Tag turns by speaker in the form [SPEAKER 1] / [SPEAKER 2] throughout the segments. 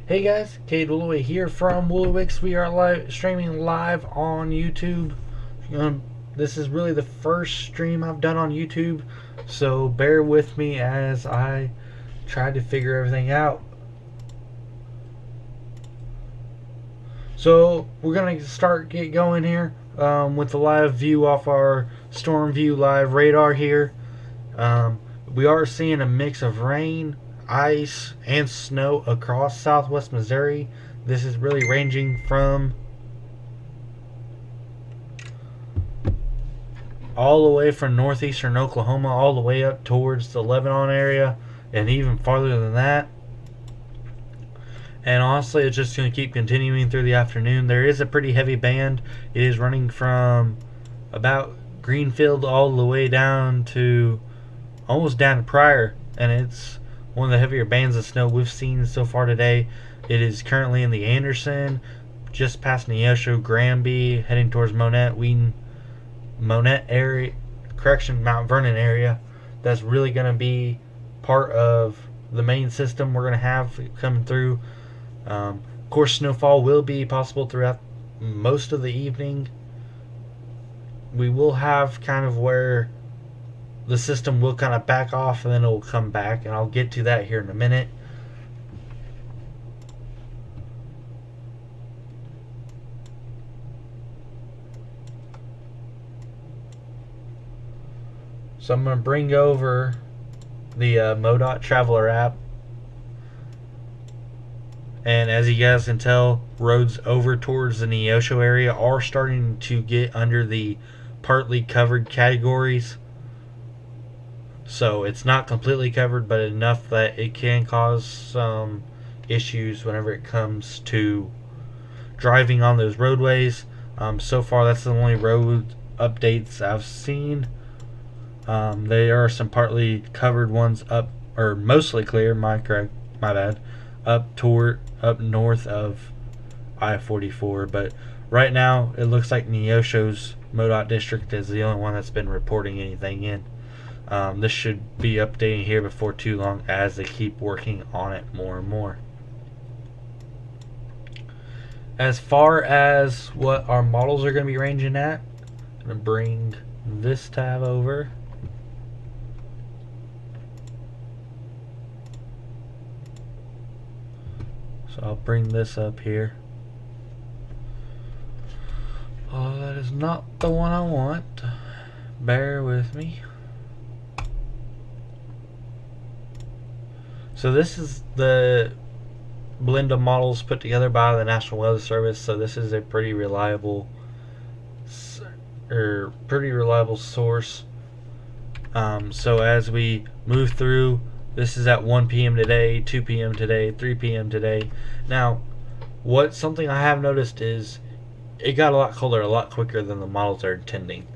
[SPEAKER 1] Hey guys, Cade Woolaway here from WoolawayWx. We are streaming live on YouTube. This is really the first stream I've done on YouTube, so bear with me as I try to figure everything out. So we're gonna get going here with the live view off our Storm View live radar here. We are seeing a mix of rain, ice, and snow across southwest Missouri. This is really ranging from all the way from northeastern Oklahoma all the way up towards the Lebanon area and even farther than that. And honestly, it's just going to keep continuing through the afternoon. There is a pretty heavy band. It is running from about Greenfield all the way down to almost down to Pryor, and it's one of the heavier bands of snow we've seen so far today. It is currently in the Anderson, just past Neosho, Granby, heading towards Monette, Wheaton, Monette area, Mount Vernon area. That's really going to be part of the main system we're going to have coming through. Of course, snowfall will be possible throughout most of the evening. We will have kind of where the system will kind of back off and then it will come back, and I'll get to that here in a minute. So I'm going to bring over the MoDOT Traveler app, and as you guys can tell, roads over towards the Neosho area are starting to get under the partly covered categories. So it's not completely covered, but enough that it can cause some issues whenever it comes to driving on those roadways. So far, that's the only road updates I've seen. There are some partly covered ones up, or mostly clear. My bad. Up north of I-44, but right now it looks like Neosho's MoDOT district is the only one that's been reporting anything in. This should be updating here before too long as they keep working on it more and more. As far as what our models are going to be ranging at, I'm going to bring this tab over. So I'll bring this up here. Oh, that is not the one I want. Bear with me. So this is the blend of models put together by the National Weather Service. So this is a pretty reliable source. So as we move through, this is at 1 p.m. today, 2 p.m. today, 3 p.m. today. Now, something I have noticed is it got a lot colder a lot quicker than the models are intending.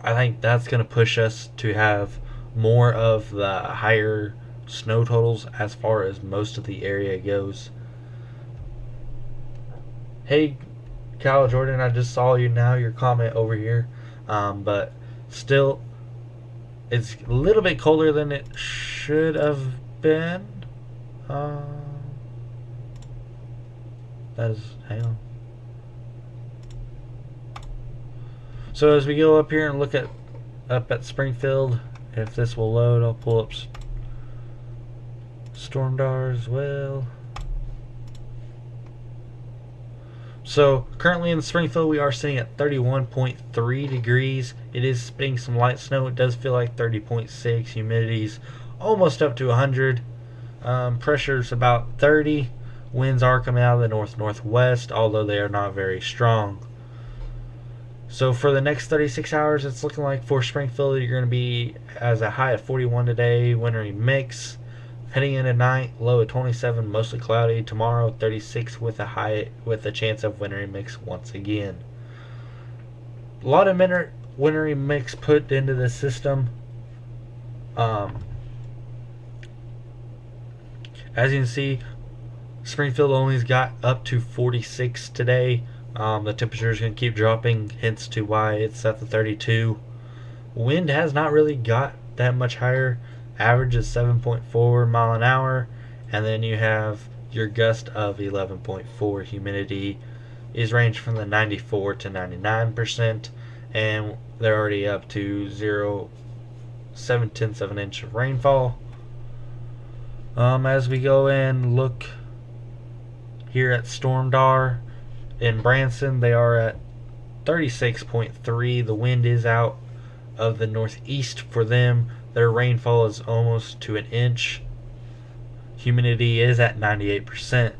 [SPEAKER 1] I think that's going to push us to have more of the higher snow totals as far as most of the area goes. Hey, Kyle Jordan, I just saw your comment over here, but still, it's a little bit colder than it should have been. Hang on. So as we go up here and look up at Springfield, if this will load, I'll pull up StormDar as well. So currently in Springfield, we are sitting at 31.3 degrees. It is spitting some light snow. It does feel like 30.6. Humidity's almost up to 100. Pressure's about 30. Winds are coming out of the north-northwest, although they are not very strong. So for the next 36 hours, it's looking like for Springfield, you're going to be as a high of 41 today, wintry mix. Heading into night, low of 27, mostly cloudy. Tomorrow, 36 with a chance of wintry mix once again. A lot of wintry mix put into the system. As you can see, Springfield only's got up to 46 today. The temperature is going to keep dropping, hence to why it's at the 32. Wind has not really got that much higher. Average is 7.4 mile an hour, and then you have your gust of 11.4. Humidity is ranged from the 94 to 99%, and they're already up to 0.7 of an inch of rainfall. As we go and look here at Stormdar in Branson, they are at 36.3. The wind is out of the northeast for them. Their rainfall is almost to an inch. Humidity is at 98%.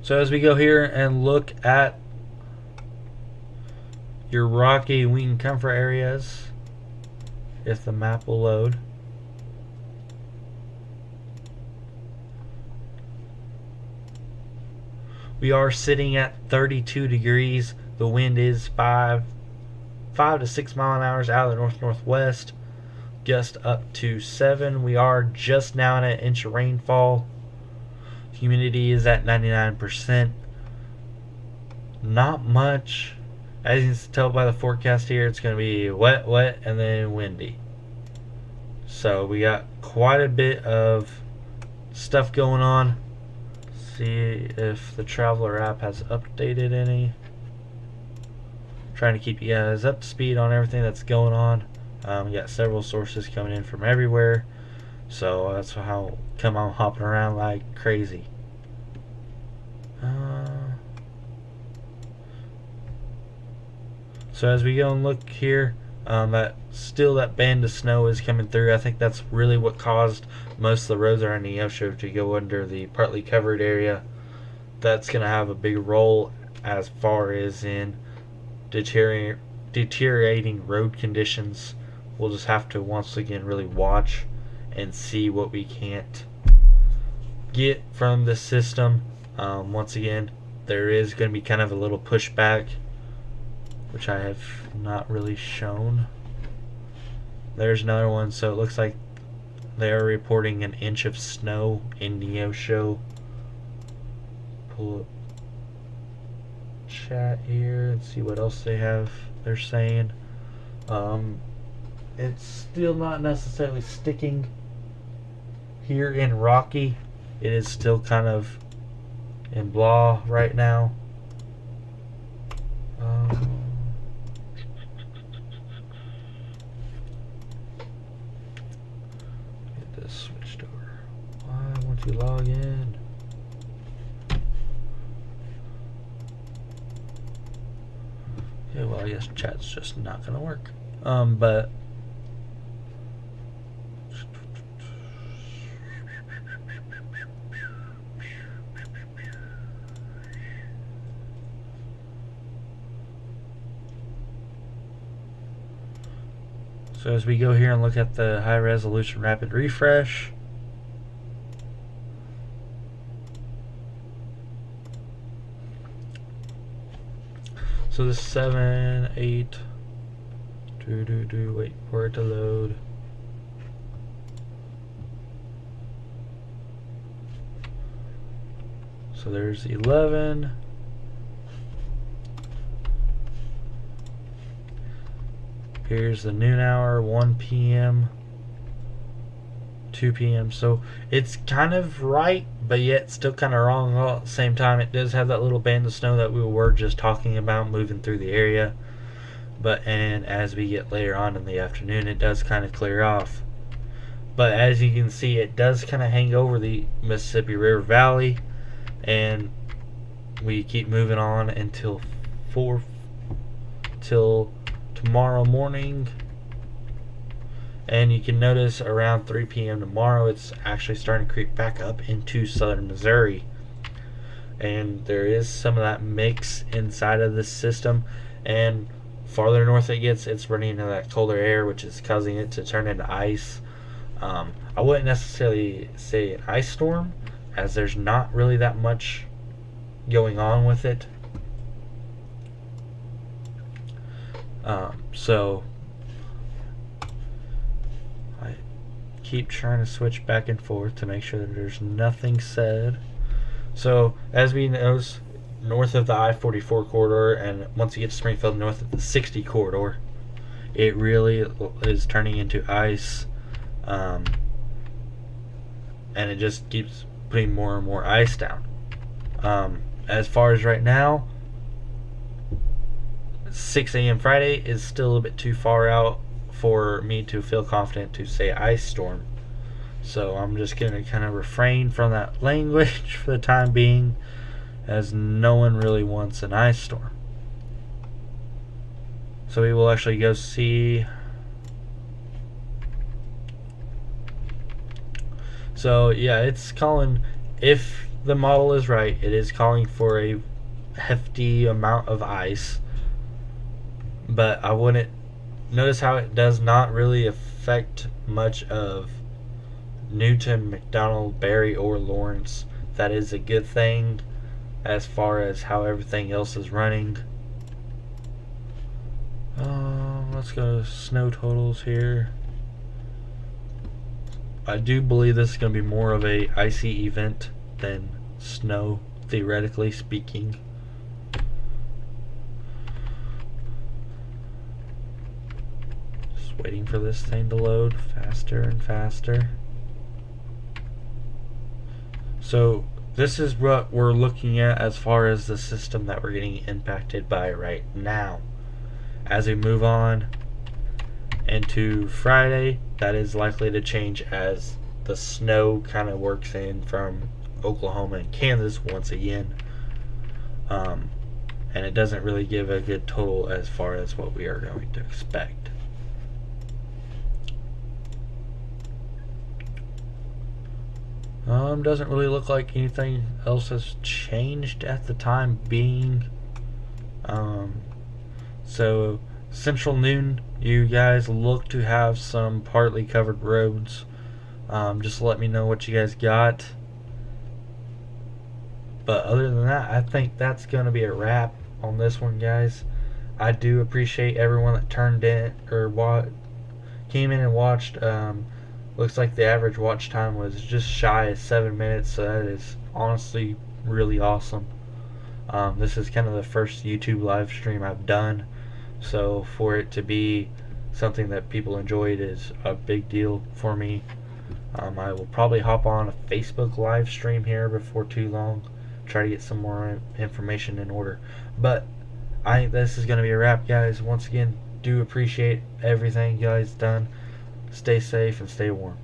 [SPEAKER 1] So as we go here and look at your Rocky Wheaton Comfort areas, if the map will load. We are sitting at 32 degrees. The wind is 5 to 6 mile an hour out of the north-northwest, gust up to 7. We are just now at an inch of rainfall. Humidity is at 99%. Not much. As you can tell by the forecast here, it's going to be wet, and then windy. So we got quite a bit of stuff going on. See if the Traveler app has updated any. Trying to keep you guys up to speed on everything that's going on. We got several sources coming in from everywhere, so that's how come I'm hopping around like crazy. So as we go and look here, that band of snow is coming through. I think that's really what caused most of the roads around Neosho to go under the partly covered area. That's going to have a big role as far as in deteriorating road conditions. We'll just have to once again really watch and see what we can't get from the system. Once again, there is going to be kind of a little pushback, which I have not really shown. There's another one. So it looks like they are reporting an inch of snow in Neosho. Pull up chat here and see what else they're saying. It's still not necessarily sticking here in Rocky. It is still kind of in blah right now. Get this switched over. Why won't you log in? Yeah, well, I guess chat's just not gonna work. But so as we go here and look at the high resolution rapid refresh, so this 7, 8, wait for it to load. So there's 11. Here's the noon hour, 1 p.m., 2 p.m. So it's kind of right, but yet still kind of wrong all at the same time. It does have that little band of snow that we were just talking about moving through the area. And as we get later on in the afternoon, it does kind of clear off. But as you can see, it does kind of hang over the Mississippi River Valley, and we keep moving on until tomorrow morning. And you can notice around 3 p.m. tomorrow, it's actually starting to creep back up into southern Missouri. And there is some of that mix inside of this system, and farther north it gets, it's running into that colder air, which is causing it to turn into ice. I wouldn't necessarily say an ice storm, as there's not really that much going on with it. So I keep trying to switch back and forth to make sure that there's nothing said. So as we know, north of the I-44 corridor, and once you get to Springfield, north of the 60 corridor, it really is turning into ice, and it just keeps putting more and more ice down. As far as right now, 6 a.m. Friday is still a bit too far out for me to feel confident to say ice storm. So I'm just going to kind of refrain from that language for the time being, as no one really wants an ice storm. So we will actually go see. So yeah, it's calling, if the model is right, it is calling for a hefty amount of ice. But I wouldn't notice how it does not really affect much of Newton, McDonald, Barry, or Lawrence. That is a good thing as far as how everything else is running. Let's go to snow totals here. I do believe this is going to be more of a icy event than snow, theoretically speaking. Just waiting for this thing to load faster and faster. So this is what we're looking at as far as the system that we're getting impacted by right now. As we move on into Friday, that is likely to change as the snow kind of works in from Oklahoma and Kansas once again. And it doesn't really give a good total as far as what we are going to expect. Doesn't really look like anything else has changed at the time being. So central noon, you guys look to have some partly covered roads. Just let me know what you guys got. But other than that, I think that's going to be a wrap on this one, guys. I do appreciate everyone that turned in or came in and watched. Looks like the average watch time was just shy of 7 minutes, so that is honestly really awesome. This is kind of the first YouTube live stream I've done, so for it to be something that people enjoyed is a big deal for me. I will probably hop on a Facebook live stream here before too long, try to get some more information in order. But I think this is going to be a wrap, guys. Once again, do appreciate everything you guys done. Stay safe and stay warm.